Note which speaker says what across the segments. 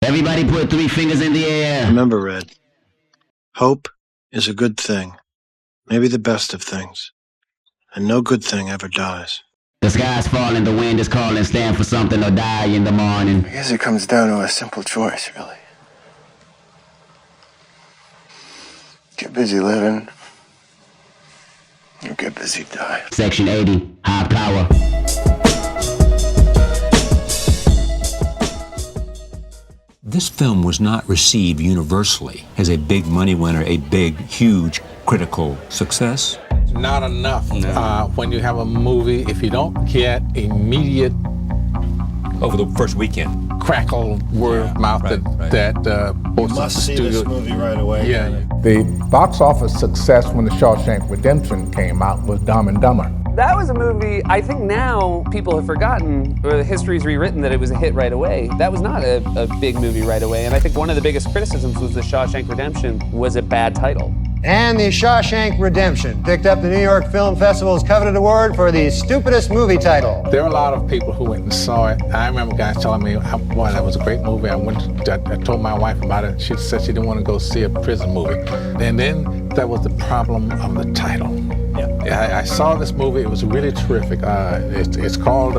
Speaker 1: Everybody put 3 fingers in the air.
Speaker 2: Remember, Red, hope is a good thing, maybe the best of things, and no good thing ever dies.
Speaker 1: The sky's falling, the wind is calling, stand for something or die in the morning.
Speaker 3: I guess it comes down to a simple choice, really. Get busy living, or get busy dying.
Speaker 1: Section 80, high power.
Speaker 4: This film was not received universally as a big money winner, a big, huge critical success.
Speaker 5: Not enough. When you have a movie, if you don't get immediate
Speaker 4: Over the first weekend.
Speaker 5: crackle word of mouth that
Speaker 2: You must see this movie right away.
Speaker 5: Yeah.
Speaker 6: The box office success when The Shawshank Redemption came out was Dumb and Dumber.
Speaker 7: That was a movie, I think now people have forgotten, or the history's rewritten that it was a hit right away. That was not a big movie right away, and I think one of the biggest criticisms was The Shawshank Redemption was a bad title.
Speaker 8: And The Shawshank Redemption picked up the New York Film Festival's coveted award for the stupidest movie title.
Speaker 5: There are a lot of people who went and saw it. I remember guys telling me, boy, that was a great movie. I told my wife about it. She said she didn't want to go see a prison movie. And then there was the problem of the title. Yeah, I saw this movie. It was really terrific. It's called.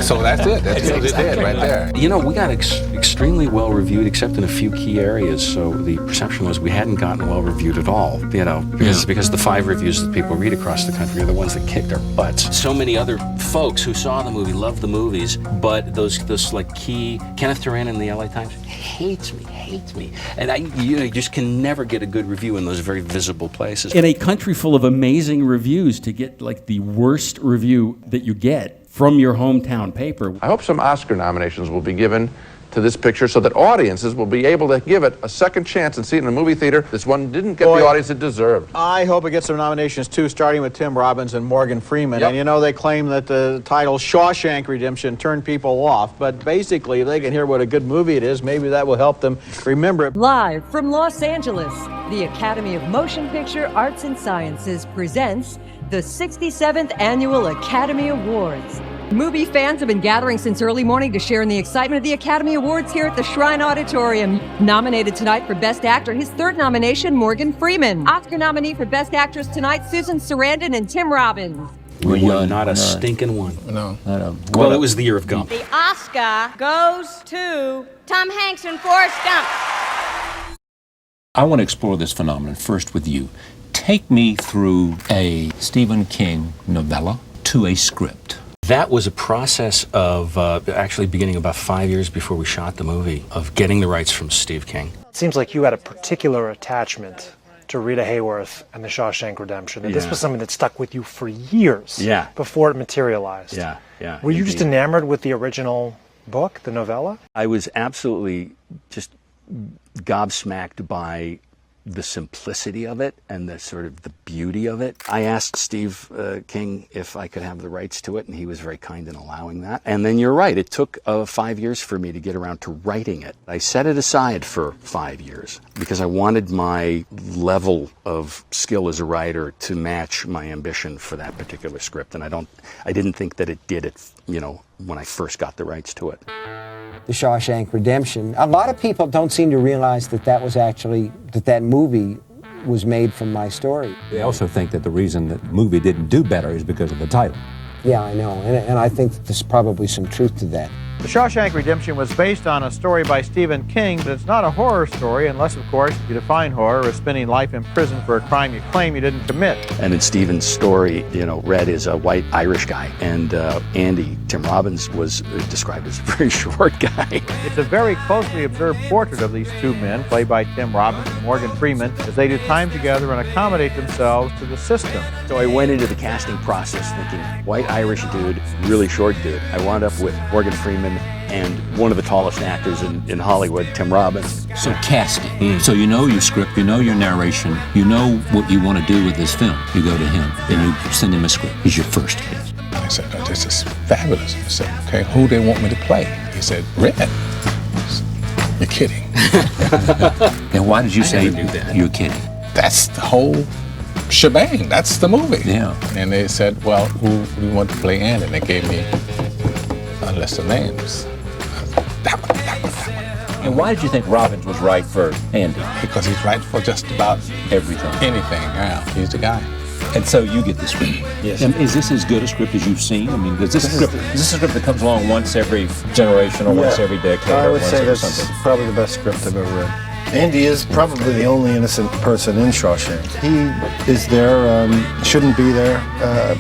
Speaker 5: So that's it. That's what it did right there.
Speaker 9: You know, we got extremely well reviewed, except in a few key areas. So the perception was we hadn't gotten well reviewed at all. You know, because the 5 reviews that people read across the country are the ones that kicked our butts. So many other folks who saw the movie loved the movies, but those like key Kenneth Turan in the LA Times hates me, and you just can never get a good review in those very visible places.
Speaker 10: In a country full of amazing reviews, to get like the worst review that you get from your hometown paper.
Speaker 11: I hope some Oscar nominations will be given to this picture so that audiences will be able to give it a second chance and see it in a movie theater. This one didn't get the audience it deserved.
Speaker 12: I hope it gets some nominations too, starting with Tim Robbins and Morgan Freeman. Yep. And you know, they claim that the title Shawshank Redemption turned people off, but basically if they can hear what a good movie it is, maybe that will help them remember it.
Speaker 13: Live from Los Angeles, the Academy of Motion Picture Arts and Sciences presents the 67th Annual Academy Awards. Movie fans have been gathering since early morning to share in the excitement of the Academy Awards here at the Shrine Auditorium. Nominated tonight for Best Actor, his 3rd nomination, Morgan Freeman. Oscar nominee for Best Actress tonight, Susan Sarandon and Tim Robbins.
Speaker 9: We won not a stinking one.
Speaker 6: No.
Speaker 9: Well, it was the year of Gump.
Speaker 14: The Oscar goes to Tom Hanks and Forrest Gump.
Speaker 4: I want to explore this phenomenon first with you. Take me through a Stephen King novella to a script.
Speaker 9: That was a process of actually beginning about 5 years before we shot the movie, of getting the rights from Steve King.
Speaker 15: It seems like you had a particular attachment to Rita Hayworth and The Shawshank Redemption. And this was something that stuck with you for years before it materialized.
Speaker 9: Yeah.
Speaker 15: Were you just enamored with the original book, the novella?
Speaker 9: I was absolutely just gobsmacked by the simplicity of it and the sort of the beauty of it. I asked Steve King if I could have the rights to it, and he was very kind in allowing that. And then you're right, it took 5 years for me to get around to writing it. I set it aside for 5 years because I wanted my level of skill as a writer to match my ambition for that particular script, and I didn't think that it did it, when I first got the rights to it.
Speaker 16: The Shawshank Redemption. A lot of people don't seem to realize that movie was made from my story.
Speaker 4: They also think that the reason that the movie didn't do better is because of the title.
Speaker 16: Yeah, I know, and I think there's probably some truth to that.
Speaker 12: The Shawshank Redemption was based on a story by Stephen King, but it's not a horror story unless, of course, you define horror as spending life in prison for a crime you claim you didn't commit.
Speaker 9: And in Stephen's story, Red is a white Irish guy, and Andy, Tim Robbins, was described as a very short guy.
Speaker 12: It's a very closely observed portrait of these two men, played by Tim Robbins and Morgan Freeman, as they do time together and accommodate themselves to the system.
Speaker 9: So I went into the casting process thinking, white Irish dude, really short dude. I wound up with Morgan Freeman and one of the tallest actors in Hollywood, Tim Robbins.
Speaker 4: So casting. So you know your script, you know your narration, you know what you want to do with this film. You go to him and you send him a script. He's your first hit.
Speaker 6: I said, oh, this is fabulous. I said, okay, who they want me to play? He said, Red. You're kidding.
Speaker 4: And why did you say
Speaker 9: that?
Speaker 4: You're kidding?
Speaker 6: That's the whole shebang. That's the movie.
Speaker 4: Yeah.
Speaker 6: And they said, well, who do you want to play Andy? And they gave me a list of names. That one.
Speaker 4: And why did you think Robbins was right for Andy?
Speaker 6: Because he's right for just about
Speaker 4: Everything.
Speaker 6: anything. Yeah, he's the guy.
Speaker 4: And so you get the script.
Speaker 6: Yes.
Speaker 4: And is this as good a script as you've seen? I mean, is this a script that comes along once every generation or once every decade?
Speaker 2: I
Speaker 4: or
Speaker 2: would
Speaker 4: once
Speaker 2: say
Speaker 4: every
Speaker 2: that's
Speaker 4: something?
Speaker 2: probably the best script I've ever read. Andy is probably the only innocent person in Shawshank. He is there, shouldn't be there,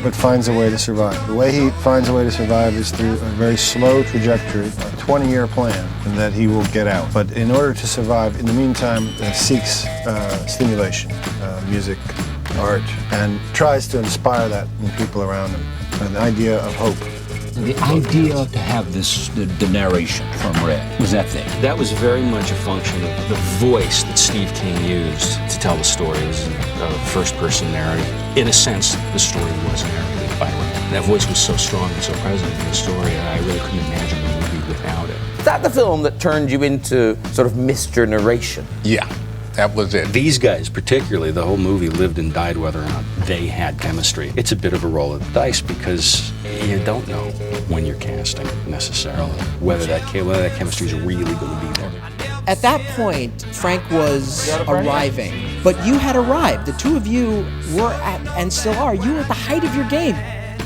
Speaker 2: but finds a way to survive. The way he finds a way to survive is through a very slow trajectory, a 20-year plan, and that he will get out. But in order to survive, in the meantime, seeks stimulation, music, art, and tries to inspire that in people around him. An idea of hope.
Speaker 4: The idea to have this, the narration from Red, was that there?
Speaker 9: That was very much a function of the voice that Steve King used to tell the story. It was a first-person narrative. In a sense, the story was narrated by Red. That voice was so strong and so present in the story that I really couldn't imagine the movie without it.
Speaker 17: Is that the film that turned you into sort of Mr. Narration?
Speaker 6: Yeah. That was it.
Speaker 9: These guys, particularly, the whole movie lived and died whether or not they had chemistry. It's a bit of a roll of the dice because you don't know when you're casting necessarily whether that chemistry is really going to be there.
Speaker 18: At that point, Frank was arriving, but you had arrived. The two of you were at, and still are, you were at the height of your game.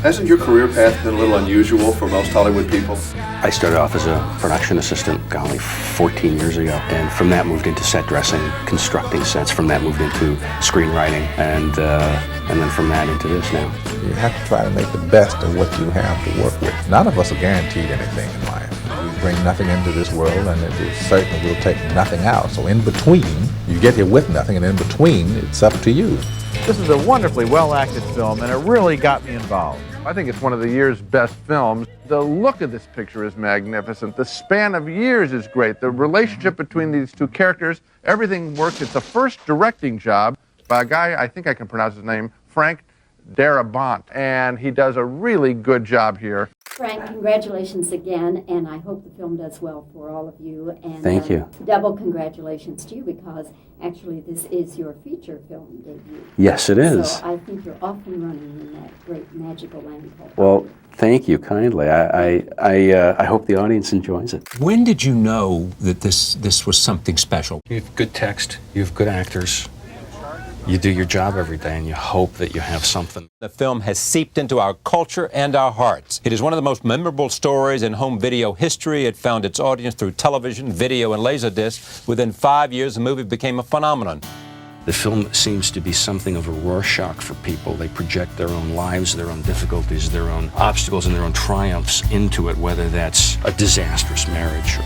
Speaker 11: Hasn't your career path been a little unusual for most Hollywood people?
Speaker 9: I started off as a production assistant, 14 years ago, and from that moved into set dressing, constructing sets. From that moved into screenwriting, and then from that into this now.
Speaker 6: You have to try to make the best of what you have to work with. None of us are guaranteed anything in life. We bring nothing into this world, and it is certain we'll take nothing out. So in between, you get here with nothing, and in between, it's up to you.
Speaker 12: This is a wonderfully well-acted film, and it really got me involved.
Speaker 11: I think it's one of the year's best films. The look of this picture is magnificent. The span of years is great. The relationship between these two characters, everything works. It's the first directing job by a guy, I think I can pronounce his name, Frank Darabont, and he does a really good job here.
Speaker 19: Frank, congratulations again, and I hope the film does well for all of you. And
Speaker 9: Thank you.
Speaker 19: Double congratulations to you, because actually this is your feature film debut.
Speaker 9: Yes, it is.
Speaker 19: So I think you're off and running in that great magical land called
Speaker 9: Well, thank you kindly. I hope the audience enjoys it.
Speaker 4: When did you know that this was something special?
Speaker 9: You have good text, you have good actors. You do your job every day and you hope that you have something.
Speaker 4: The film has seeped into our culture and our hearts. It is one of the most memorable stories in home video history. It found its audience through television, video, and laserdisc. Within 5 years, the movie became a phenomenon.
Speaker 9: The film seems to be something of a Rorschach for people. They project their own lives, their own difficulties, their own obstacles, and their own triumphs into it, whether that's a disastrous marriage,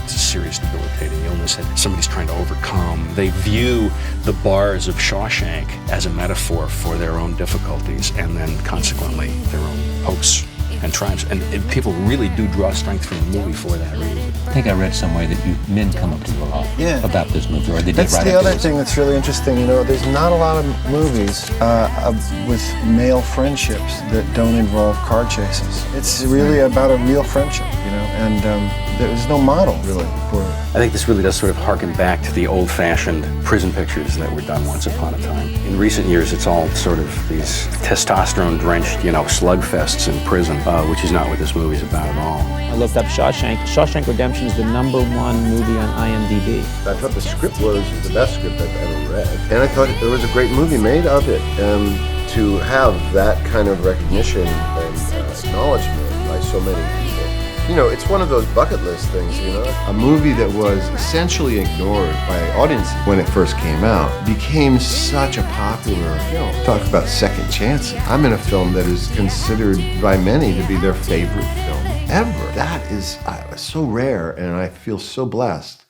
Speaker 9: it's a serious debilitating illness that somebody's trying to overcome. They view the bars of Shawshank as a metaphor for their own difficulties and then consequently their own hopes and triumphs. And people really do draw strength from the movie for that reason.
Speaker 4: I think I read somewhere that men come up to you a lot about this movie, or they did
Speaker 2: That's
Speaker 4: right
Speaker 2: the
Speaker 4: after
Speaker 2: other
Speaker 4: this.
Speaker 2: thing that's really interesting. There's not a lot of movies with male friendships that don't involve car chases. It's really about a real friendship, and there's no model really for it.
Speaker 9: I think this really does sort of harken back to the old-fashioned prison pictures that were done once upon a time. In recent years, it's all sort of these testosterone-drenched, slugfests in prison, which is not what this movie's about at all.
Speaker 17: I looked up Shawshank. Shawshank Redemption is the #1 movie on IMDb.
Speaker 3: I thought the script was the best script I've ever read. And I thought there was a great movie made of it. To have that kind of recognition and acknowledgement by so many people. It's one of those bucket list things, A movie that was essentially ignored by audiences when it first came out became such a popular film. Talk about second chances. I'm in a film that is considered by many to be their favorite film ever. That is so rare, and I feel so blessed.